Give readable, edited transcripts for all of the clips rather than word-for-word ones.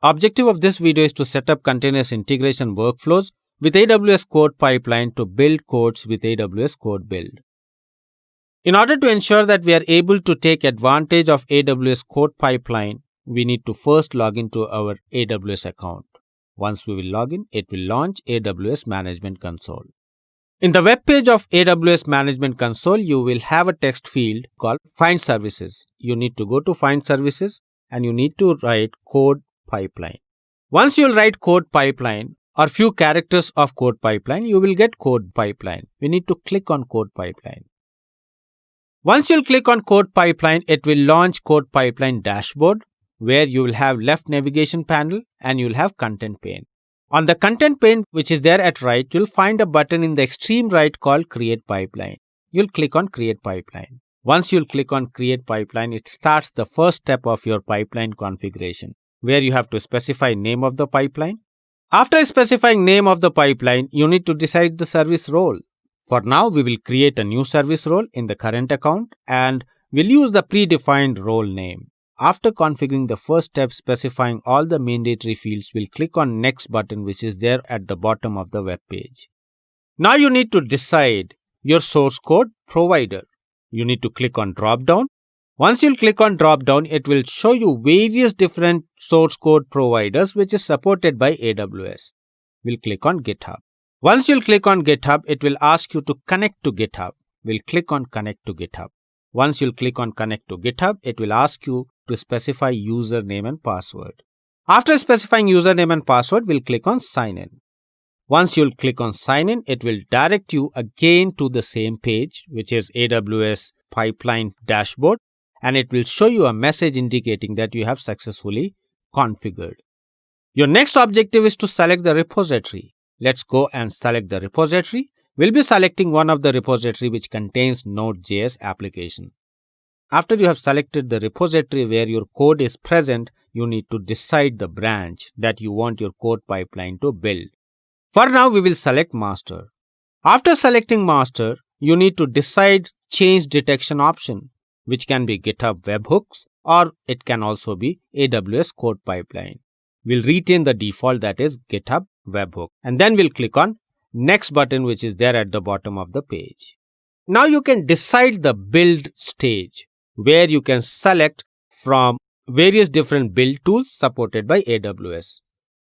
Objective of this video is to set up continuous integration workflows with AWS Code Pipeline to build codes with AWS Code Build. In order to ensure that we are able to take advantage of AWS Code Pipeline, we need to first log into our AWS account. Once we will log in, it will launch AWS Management Console. In the web page of AWS Management Console, you will have a text field called Find Services. You need to go to Find Services and you need to write Code Pipeline. Once you will write Code Pipeline or few characters of Code Pipeline, you will get Code Pipeline. We need to click on Code Pipeline. Once you will click on Code Pipeline, it will launch Code Pipeline dashboard where you will have left navigation panel and you will have content pane. On the content pane, which is there at right, you'll find a button in the extreme right called Create Pipeline. You'll click on Create Pipeline. Once you'll click on Create Pipeline, it starts the first step of your pipeline configuration, where you have to specify name of the pipeline. After specifying name of the pipeline, you need to decide the service role. For now, we will create a new service role in the current account and we'll use the predefined role name. After configuring the first step specifying all the mandatory fields, we'll click on Next button which is there at the bottom of the web page. Now you need to decide your source code provider. You need to click on drop down. Once you'll click on drop down, it will show you various different source code providers which is supported by AWS. We'll click on GitHub. Once you'll click on GitHub, it will ask you to connect to GitHub. We'll click on Connect to GitHub. Once you'll click on Connect to GitHub, it will ask you to specify username and password. After specifying username and password, we'll click on Sign In. Once you'll click on Sign In, it will direct you again to the same page, which is AWS Pipeline Dashboard, and it will show you a message indicating that you have successfully configured. Your next objective is to select the repository. Let's go and select the repository. We'll be selecting one of the repository which contains Node.js application. After you have selected the repository where your code is present, you need to decide the branch that you want your code pipeline to build. For now, we will select master. After selecting master, you need to decide change detection option, which can be GitHub webhooks or it can also be AWS Code Pipeline. We'll retain the default, that is GitHub webhook, and then we'll click on Next button which is there at the bottom of the page. Now you can decide the build stage where you can select from various different build tools supported by AWS.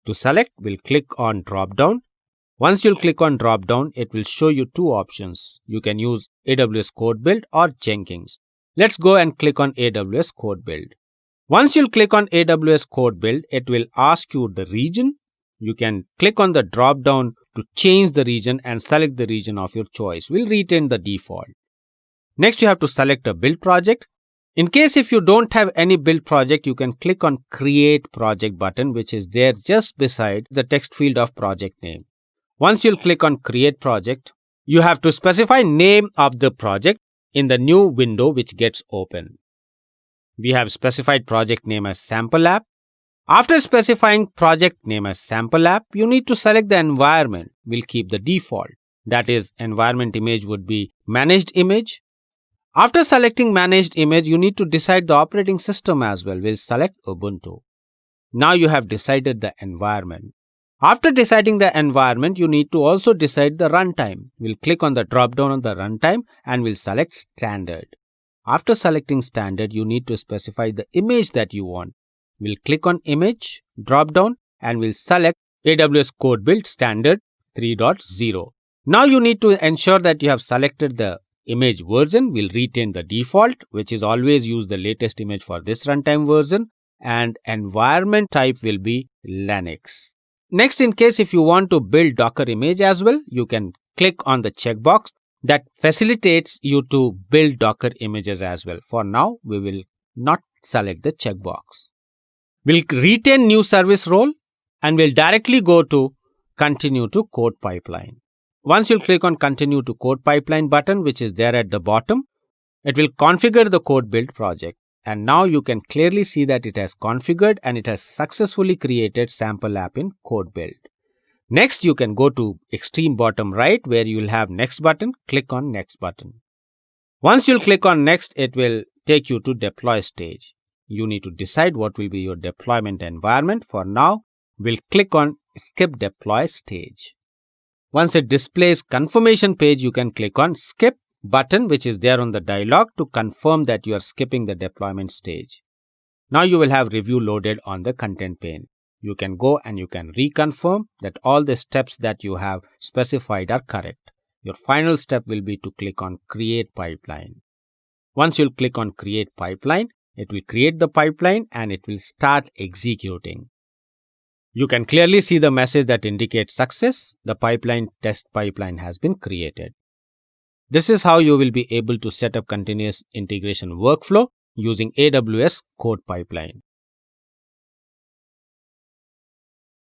To select, we'll click on drop down. Once you'll click on drop down, it will show you two options. You can use AWS Code Build or Jenkins. Let's go and click on AWS Code Build. Once you'll click on AWS Code Build, it will ask you the region. You can click on the drop down to change the region and select the region of your choice. We'll retain the default. Next, you have to select a build project. In case if you don't have any build project, you can click on Create Project button which is there just beside the text field of project name. Once you'll click on Create Project, you have to specify name of the project in the new window which gets open. We have specified project name as Sample App. After specifying project name as Sample App, you need to select the environment. We'll keep the default. That is, environment image would be managed image. After selecting managed image, you need to decide the operating system as well. We'll select Ubuntu. Now you have decided the environment. After deciding the environment, you need to also decide the runtime. We'll click on the drop down on the runtime and we'll select standard. After selecting standard, you need to specify the image that you want. We'll click on image, drop down, and we'll select AWS Code Build Standard 3.0. Now you need to ensure that you have selected the image version. We'll retain the default, which is always use the latest image for this runtime version, and environment type will be Linux. Next, in case if you want to build Docker image as well, you can click on the checkbox that facilitates you to build Docker images as well. For now, we will not select the checkbox. We'll retain new service role and we'll directly go to Continue to Code Pipeline. Once you'll click on Continue to Code Pipeline button, which is there at the bottom, it will configure the code build project. And now you can clearly see that it has configured and it has successfully created sample app in code build. Next, you can go to extreme bottom right where you will have next button. Click on next button. Once you'll click on next, it will take you to deploy stage. you need to decide what will be your deployment environment. For now, we'll click on Skip Deploy Stage. Once it displays confirmation page, you can click on Skip button, which is there on the dialog, to confirm that you are skipping the deployment stage. Now you will have review loaded on the content pane. You can go and you can reconfirm that all the steps that you have specified are correct. Your final step will be to click on Create Pipeline. Once you'll click on Create Pipeline, it will create the pipeline and it will start executing. You can clearly see the message that indicates success. The pipeline test pipeline has been created. This is how you will be able to set up continuous integration workflow using AWS Code Pipeline.